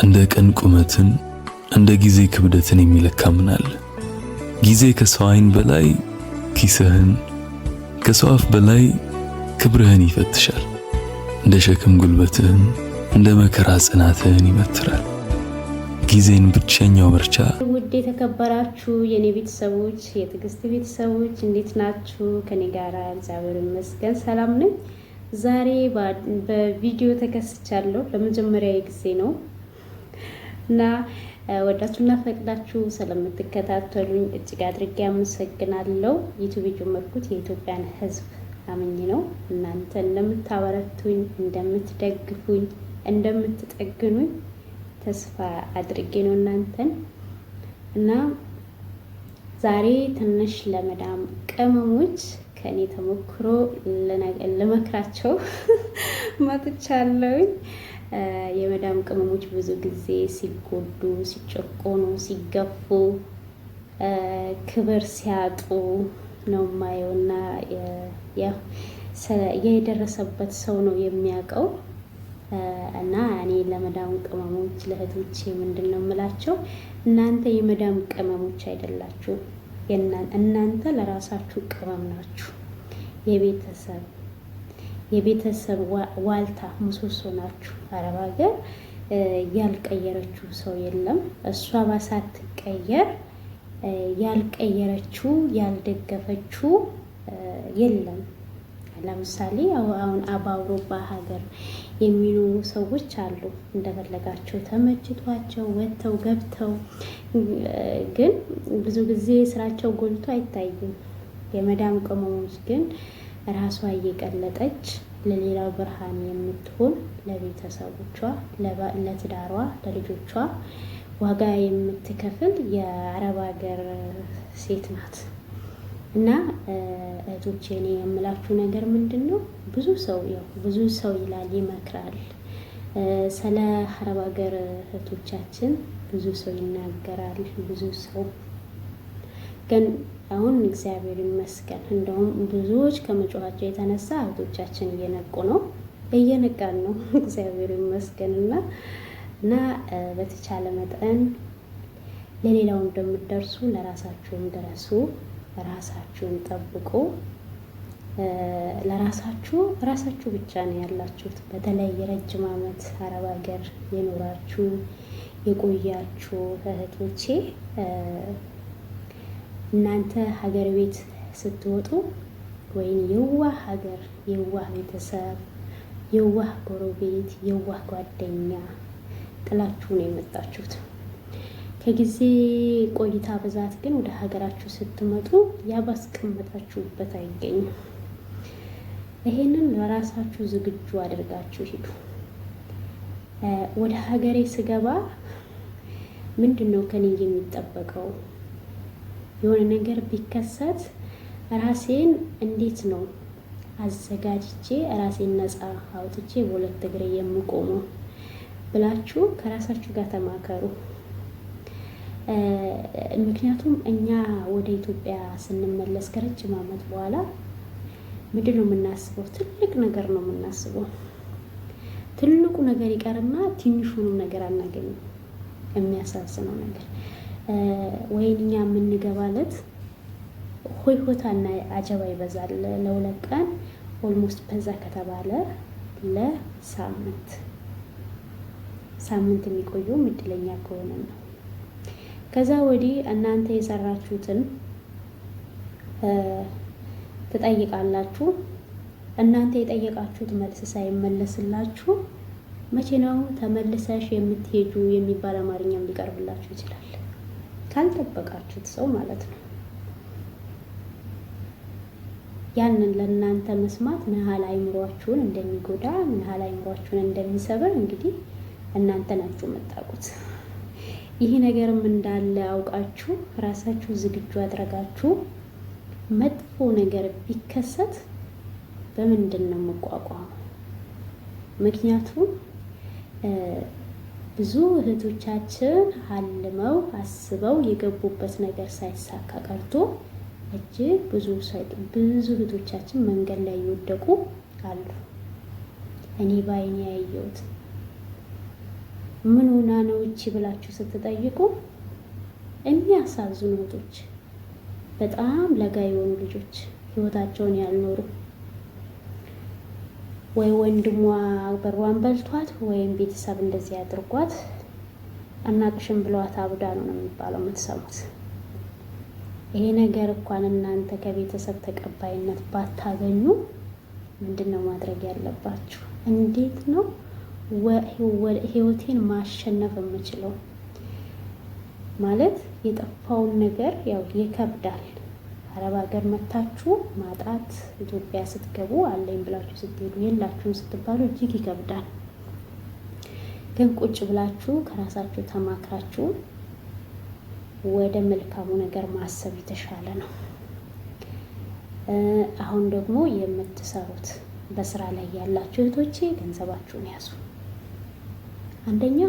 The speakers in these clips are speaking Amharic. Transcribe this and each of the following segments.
እንደ ቀን ቁመትን እንደ ጊዜ ክብደትን የሚለካምናል። ጊዜ ከሰው ዓይን በላይ ኪስህን ከሰው አፍ በላይ ክብርህን ይፈትሻል። እንደ ሸክም ጉልበትህን እንደ መከራ ጽናትህን ይመትራል። ጊዜን ብቸኛው መርቻ። ውድ የተከበራችሁ የኔ ቤተሰቦች የትዕግስት ቤተሰቦች እንዴት ናችሁ? ከኔ ጋር እግዚአብሔር ይመስገን ሰላም ነኝ። ዛሬ በቪዲዮ ተከስቻለሁ። ለመጀመሪያ ጊዜ ነው እና ወዳችሁና ፈቅዳችሁ ስለምትከታተሉኝ እጅግ አድርጌ አመሰግናለሁ። ዩቲዩብ የጀመርኩት የኢትዮጵያን ሕዝብ አምኜ ነው። እናንተ እንደምታበረቱኝ፣ እንደምትደግፉኝ፣ እንደምትጠግኑኝ ተስፋ አድርጌ ነው እናንተን እና ዛሬ ትንሽ ለመዳም ቅመሞች ከኔ ተሞክሮ ለመክራቸው መጥቻለሁኝ። የመዳም ቅመሞች ብዙ ጊዜ ሲጎዱ፣ ሲጨቆኑ፣ ሲገፉ፣ ክብር ሲያጡ ነው ማየውና የደረሰበት ሰው ነው የሚያውቀው። እና እኔ ለመዳም ቅመሞች ለእህቶቼ ምንድነው የምላቸው? እናንተ የመዳም ቅመሞች አይደላችሁ። እናንተ ለራሳችሁ ቅመም ናችሁ። የቤተሰብ ዋልታ ምሰሶ ናችሁ። አረብ ሀገር ያልቀየረችው ሰው የለም። እሷ ባሳትቀየር ያልቀየረችው ያልደገፈችው የለም። ለምሳሌ አሁን በአውሮፓ ሀገር የሚኖሩ ሰዎች አሉ። እንደፈለጋቸው ተመችቷቸው ወጥተው ገብተው፣ ግን ብዙ ጊዜ ስራቸው ጎልቶ አይታይም። የመዳም ቅመሞች ግን ራሷ እየቀለጠች ለሌላው ብርሃን የምትሆን ለቤተሰቦቿ፣ ለትዳሯ፣ ለልጆቿ ዋጋ የምትከፍል የአረብ ሀገር ሴት ናት። እና እህቶቼ እኔ የምላችሁ ነገር ምንድነው? ብዙ ሰው ይላል ይመክራል። ስለ አረብ ሀገር እህቶቻችን ብዙ ሰው ይናገራል። ብዙ ሰው ግን አሁን እግዚአብሔር ይመስገን እንደውም ብዙዎች ከመጮኻቸው የተነሳ እህቶቻችን እየነቁ ነው፣ እየነቃን ነው። እግዚአብሔር ይመስገን እና በተቻለ መጠን ለሌላው እንደምትደርሱ ለራሳችሁም ድረሱ። ራሳችሁን ጠብቁ። ራሳችሁ ብቻ ነው ያላችሁት። በተለይ የረጅም ዓመት አረብ ሀገር የኖራችሁ የቆያችሁ እህቶቼ እናንተ ሀገር ቤት ስትወጡ ወይም የዋህ ሀገር፣ የዋህ ቤተሰብ፣ የዋህ ጎረቤት፣ የዋህ ጓደኛ ጥላችሁ ነው የመጣችሁት። ከጊዜ ቆይታ ብዛት ግን ወደ ሀገራችሁ ስትመጡ ያባስቀመጣችሁበት አይገኝም። ይሄንን ለራሳችሁ ዝግጁ አድርጋችሁ ሂዱ። ወደ ሀገሬ ስገባ ምንድነው ከኔ የሚጠበቀው? የሆነ ነገር ቢከሰት ራሴን እንዴት ነው አዘጋጅቼ ራሴን ነፃ አውጥቼ በሁለት እግሬ የምቆመው ብላችሁ ከራሳችሁ ጋር ተማከሩ። ምክንያቱም እኛ ወደ ኢትዮጵያ ስንመለስ ከረጅም ዓመት በኋላ ምንድነው የምናስበው? ትልቅ ነገር ነው የምናስበው። ትልቁ ነገር ይቀርና ትንሹንም ነገር አናገኝም። የሚያሳዝነው ነገር ወይኛ የምንገባለት ሆይሆታና አጀባ ይበዛል። ለሁለት ቀን ኦልሞስት በዛ ከተባለ ለሳምንት የሚቆየው እድለኛ ከሆነ ነው። ከዛ ወዲህ እናንተ የሰራችሁትን ትጠይቃላችሁ። እናንተ የጠየቃችሁት መልስ ሳይመለስላችሁ መቼ ነው ተመልሰሽ የምትሄጁ የሚባል አማርኛም ሊቀርብላችሁ ይችላል። ካልጠበቃችሁት ሰው ማለት ነው። ያንን ለእናንተ መስማት ምን ያህል አይምሯችሁን እንደሚጎዳ፣ ምን ያህል አይምሯችሁን እንደሚሰብር እንግዲህ እናንተ ናችሁ የምታውቁት። ይህ ነገርም እንዳለ አውቃችሁ ራሳችሁ ዝግጁ አድርጋችሁ መጥፎ ነገር ቢከሰት በምንድን ነው መቋቋም? ምክንያቱም ብዙ እህቶቻችን አልመው አስበው የገቡበት ነገር ሳይሳካ ቀርቶ እጅግ ብዙ እህቶቻችን መንገድ ላይ ይወደቁ አሉ። እኔ ባይኔ ያየሁት ምን ሆና ነው እቺ ብላችሁ ስትጠይቁ የሚያሳዝኑ እህቶች፣ በጣም ለጋ የሆኑ ልጆች ህይወታቸውን ያልኖሩ ወይ ወንድሟ በሯን በልቷት ወይም ቤተሰብ እንደዚህ አድርጓት አናቅሽም ብለዋት አብዳ ነው የሚባለው የምትሰሙት። ይሄ ነገር እንኳን እናንተ ከቤተሰብ ተቀባይነት ባታገኙ ምንድነው ማድረግ ያለባችሁ? እንዴት ነው ህይወቴን ማሸነፍ የምችለው? ማለት የጠፋውን ነገር ያው ይከብዳል። አረብ ሀገር መታችሁ ማጣት፣ ኢትዮጵያ ስትገቡ አለኝ ብላችሁ ስትሄዱ የላችሁም ስትባሉ እጅግ ይከብዳል። ግን ቁጭ ብላችሁ ከራሳችሁ ተማክራችሁ ወደ መልካሙ ነገር ማሰብ የተሻለ ነው። አሁን ደግሞ የምትሰሩት በስራ ላይ ያላችሁ እህቶቼ ገንዘባችሁን ያዙ። አንደኛ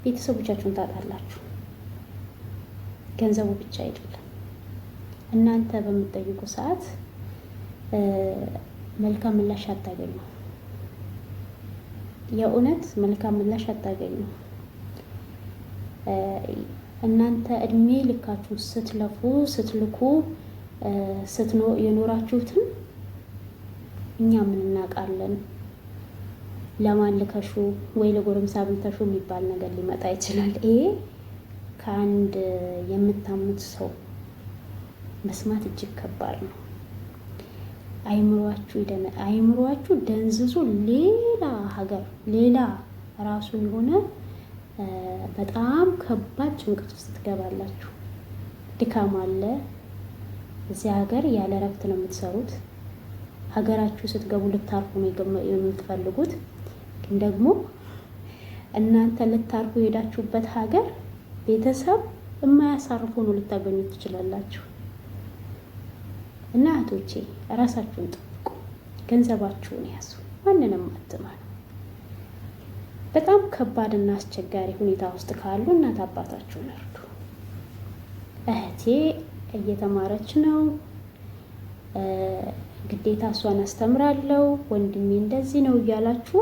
ቤተሰቦቻችሁን ታጣላችሁ። ገንዘቡ ብቻ አይደለም፣ እናንተ በምትጠይቁ ሰዓት መልካም ምላሽ አታገኙ። የእውነት መልካም ምላሽ አታገኙ። እናንተ እድሜ ልካችሁ ስትለፉ ስትልኩ የኖራችሁትን እኛ ምን እናውቃለን? ለማን ልከሹ ወይ ለጎረምሳ ብልተሹ የሚባል ነገር ሊመጣ ይችላል። ይሄ ከአንድ የምታምኑት ሰው መስማት እጅግ ከባድ ነው። አይምሯችሁ ደንዝዞ ሌላ ሀገር ሌላ ራሱን የሆነ በጣም ከባድ ጭንቀት ውስጥ ትገባላችሁ። ድካም አለ። እዚህ ሀገር ያለ እረፍት ነው የምትሰሩት። ሀገራችሁ ስትገቡ ልታርፉ ነው የምትፈልጉት። ግን ደግሞ እናንተ ልታርፉ የሄዳችሁበት ሀገር ቤተሰብ የማያሳርፉ ነው ልታገኙ ትችላላችሁ። እና እህቶቼ ራሳችሁን ጠብቁ፣ ገንዘባችሁን ያዙ፣ ማንንም አትመኑ። በጣም ከባድ እና አስቸጋሪ ሁኔታ ውስጥ ካሉ እናት አባታችሁን እርዱ። እህቴ እየተማረች ነው፣ ግዴታ እሷን አስተምራለሁ፣ ወንድሜ እንደዚህ ነው እያላችሁ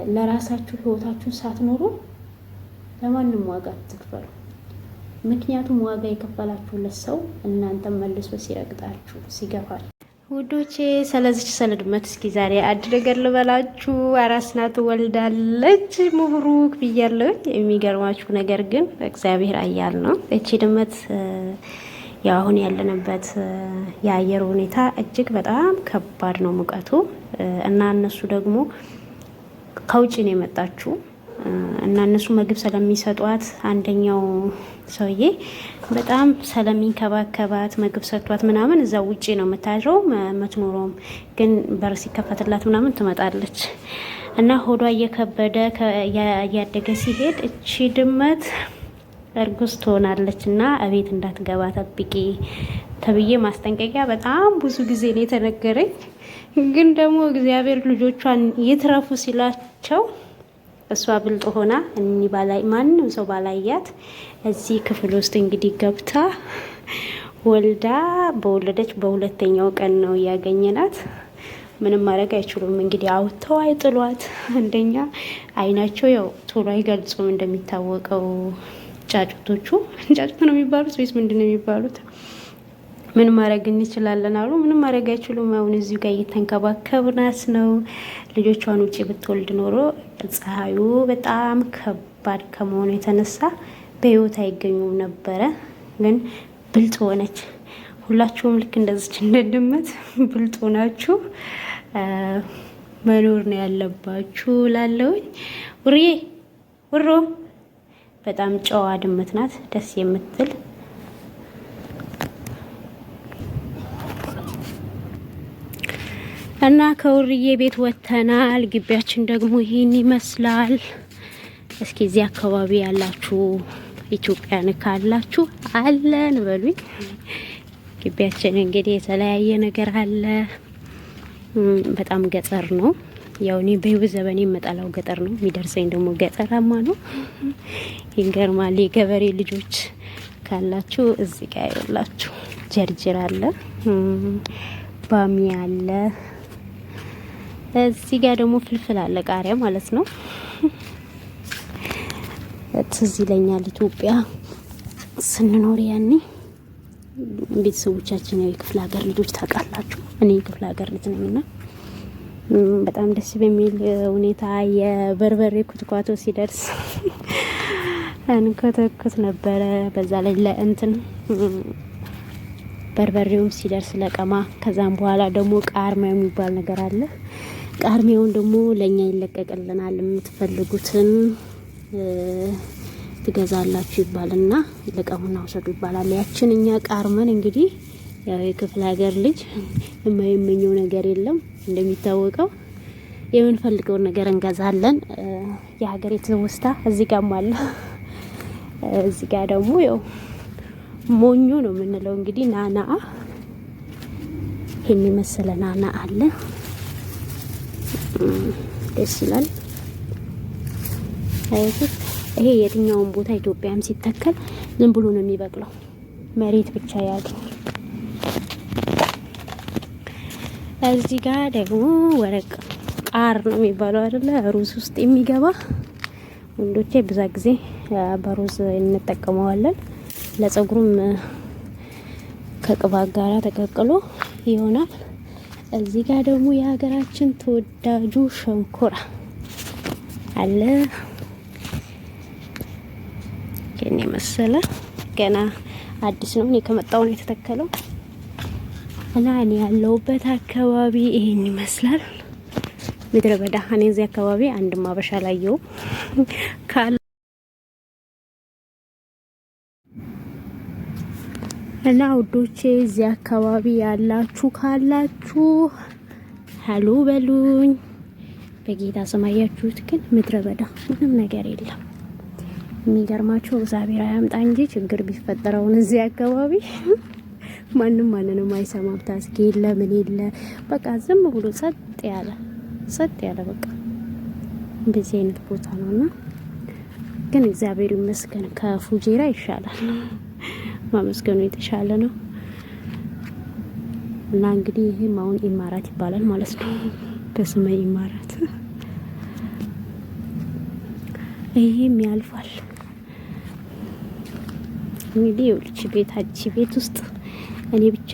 ለራሳችሁ ህይወታችሁን ሳትኖሩ ለማንም ዋጋ አትክፈሉ። ምክንያቱም ዋጋ የከፈላችሁለት ሰው እናንተም መልሶ ሲረግጣችሁ ሲገፋችሁ። ውዶቼ ስለዚች ሰለድመት እስኪ ዛሬ አንድ ነገር ልበላችሁ። አራስ ናት፣ ወልዳለች። መብሩክ ብያለሁ። የሚገርማችሁ ነገር ግን እግዚአብሔር አያል ነው። እቺ ድመት ያው አሁን ያለንበት የአየር ሁኔታ እጅግ በጣም ከባድ ነው ሙቀቱ እና እነሱ ደግሞ ከውጭ ነው የመጣችው እና እነሱ ምግብ ስለሚሰጧት አንደኛው ሰውዬ በጣም ስለሚንከባከባት ምግብ ሰጥቷት ምናምን እዛ ውጪ ነው የምታድረው የምትኖረውም። ግን በር ሲከፈትላት ምናምን ትመጣለች እና ሆዷ እየከበደ እያደገ ሲሄድ እቺ ድመት እርጉዝ ትሆናለች እና እቤት እንዳትገባ ጠብቂ ተብዬ ማስጠንቀቂያ በጣም ብዙ ጊዜ ነው የተነገረኝ። ግን ደግሞ እግዚአብሔር ልጆቿን ይትረፉ ሲላቸው እሷ ብልጥ ሆና እኒ ባላይ ማንንም ሰው ባላያት እዚህ ክፍል ውስጥ እንግዲህ ገብታ ወልዳ በወለደች በሁለተኛው ቀን ነው ያገኘናት። ምንም ማድረግ አይችሉም እንግዲህ አውጥተው አይጥሏት። አንደኛ አይናቸው ያው ቶሎ አይገልጹም እንደሚታወቀው ጫጩቶቹ ጫጩት ነው የሚባሉት ወይስ ምንድነው የሚባሉት? ምን ማድረግ እንችላለን አሉ። ምንም ማድረግ አይችሉም። አሁን እዚሁ ጋር እየተንከባከብናት ነው። ልጆቿን ውጪ ብትወልድ ኖሮ ፀሐዩ በጣም ከባድ ከመሆኑ የተነሳ በህይወት አይገኙም ነበረ። ግን ብልጥ ሆነች። ሁላችሁም ልክ እንደዚች እንደድመት ብልጥ ሆናችሁ መኖር ነው ያለባችሁ ላለውኝ። ውርዬ ውሮ በጣም ጨዋ ድመት ናት፣ ደስ የምትል እና ከውርዬ ቤት ወተናል። ግቢያችን ደግሞ ይሄን ይመስላል። እስኪ እዚህ አካባቢ ያላችሁ ኢትዮጵያን ካላችሁ አለን በሉኝ። ግቢያችን እንግዲህ የተለያየ ነገር አለ። በጣም ገጠር ነው። ያው እኔ በህይወት ዘመኔ የምጠላው ገጠር ነው፣ የሚደርሰኝ ደግሞ ገጠራማ ነው። ይገርማል። የገበሬ ልጆች ካላችሁ እዚህ ጋር ያላችሁ ጀርጅር አለ፣ ባሚያ አለ፣ እዚህ ጋር ደግሞ ፍልፍል አለ፣ ቃሪያ ማለት ነው። ትዝ ይለኛል ኢትዮጵያ ስንኖር ያኔ ቤተሰቦቻችን የክፍለ ሀገር ልጆች ታውቃላችሁ፣ እኔ የክፍለ ሀገር ልጅ ነኝና በጣም ደስ በሚል ሁኔታ የበርበሬ ኩትኳቶ ሲደርስ እንኮተኩት ነበረ። በዛ ላይ ለእንትን በርበሬውም ሲደርስ ለቀማ፣ ከዛም በኋላ ደግሞ ቃርሚያ የሚባል ነገር አለ። ቃርሚያውን ደግሞ ለኛ ይለቀቅልናል። የምትፈልጉትን ትገዛላችሁ ይባልና ለቀሙና ወሰዱ ይባላል። ያችን እኛ ቃርመን እንግዲህ ያው የክፍለ ሀገር ልጅ የማይመኘው ነገር የለም። እንደሚታወቀው የምንፈልገውን ነገር እንገዛለን። የሀገሬ ትውስታ እዚህ ጋርም አለ። እዚህ ጋር ደግሞ ያው ሞኞ ነው የምንለው እንግዲህ ናና፣ ይሄን የመሰለ ናና አለ። ደስ ይላል። አይሁት ይሄ የትኛውን ቦታ ኢትዮጵያም ሲተከል ዝም ብሎ ነው የሚበቅለው፣ መሬት ብቻ ያገኝ። እዚህ ጋር ደግሞ ወረቅ ቃር ነው የሚባለው አይደለ? ሩዝ ውስጥ የሚገባ ወንዶቼ ብዙ ጊዜ በሩዝ እንጠቀመዋለን። ለጸጉሩም ከቅባት ጋራ ተቀቅሎ ይሆናል። እዚህ ጋር ደግሞ የሀገራችን ተወዳጁ ሸንኮራ አለ። የኔ መሰለ ገና አዲስ ነው። እኔ ከመጣሁ ነው የተተከለው እና እኔ ያለሁበት አካባቢ ይሄን ይመስላል። ምድረ በዳ። እኔ እዚህ አካባቢ አንድም አበሻ ላየው ካለ እና ውዶቼ እዚህ አካባቢ ያላችሁ ካላችሁ ሀሎ በሉኝ። በጌታ ሰማያችሁት። ግን ምድረ በዳ ምንም ነገር የለም። የሚገርማችሁ እግዚአብሔር አያምጣ እንጂ ችግር ቢፈጠረውን እዚህ አካባቢ ማንም ማንንም አይሰማም። ታስኪ የለ ምን የለ በቃ ዝም ብሎ ጸጥ ያለ በቃ እንደዚህ አይነት ቦታ ነውና፣ ግን እግዚአብሔር ይመስገን ከፉጄራ ይሻላል። ማመስገኑ የተሻለ ነው። እና እንግዲህ ይሄም አሁን ኢማራት ይባላል ማለት ነው። በስመ ኢማራት ይሄም ያልፋል። እንግዲህ ይኸውልሽ ቤት ውስጥ እኔ ብቻ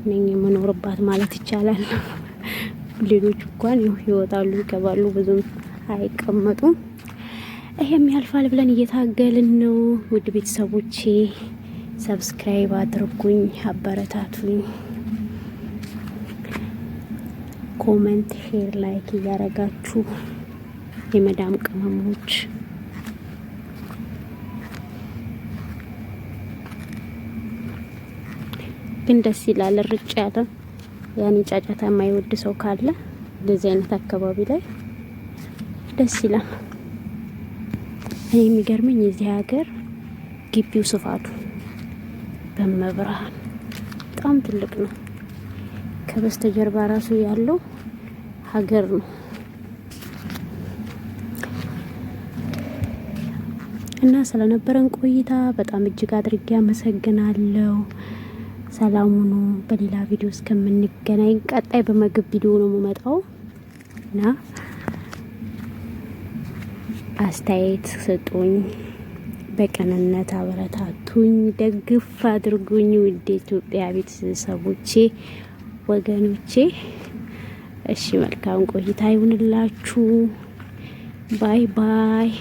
ነኝ የምኖርባት ማለት ይቻላል። ሌሎች እንኳን ይወጣሉ ይገባሉ፣ ብዙም አይቀመጡም። ይሄም ያልፋል ብለን እየታገልን ነው። ውድ ቤተሰቦቼ ሰብስክራይብ አድርጉኝ፣ አበረታቱኝ። ኮሜንት፣ ሼር፣ ላይክ እያረጋችሁ የመዳም ቅመሞች ግን ደስ ይላል። ርጭ ያለ ያኔ ጫጫታ የማይወድ ሰው ካለ እንደዚህ አይነት አካባቢ ላይ ደስ ይላል። እኔ የሚገርመኝ የዚህ ሀገር ግቢው ስፋቱ በመብርሃን በጣም ትልቅ ነው። ከበስተጀርባ ራሱ ያለው ሀገር ነው እና ስለነበረን ቆይታ በጣም እጅግ አድርጌ አመሰግናለሁ። ሰላም ሁኑ። በሌላ ቪዲዮ እስከምንገናኝ ቀጣይ በምግብ ቪዲዮ ነው የምመጣው እና አስተያየት ስጡኝ፣ በቀንነት አበረታቱኝ፣ ደግፍ አድርጉኝ። ውድ ኢትዮጵያ ቤተሰቦቼ ወገኖቼ፣ እሺ መልካም ቆይታ ይሁንላችሁ። ባይ ባይ።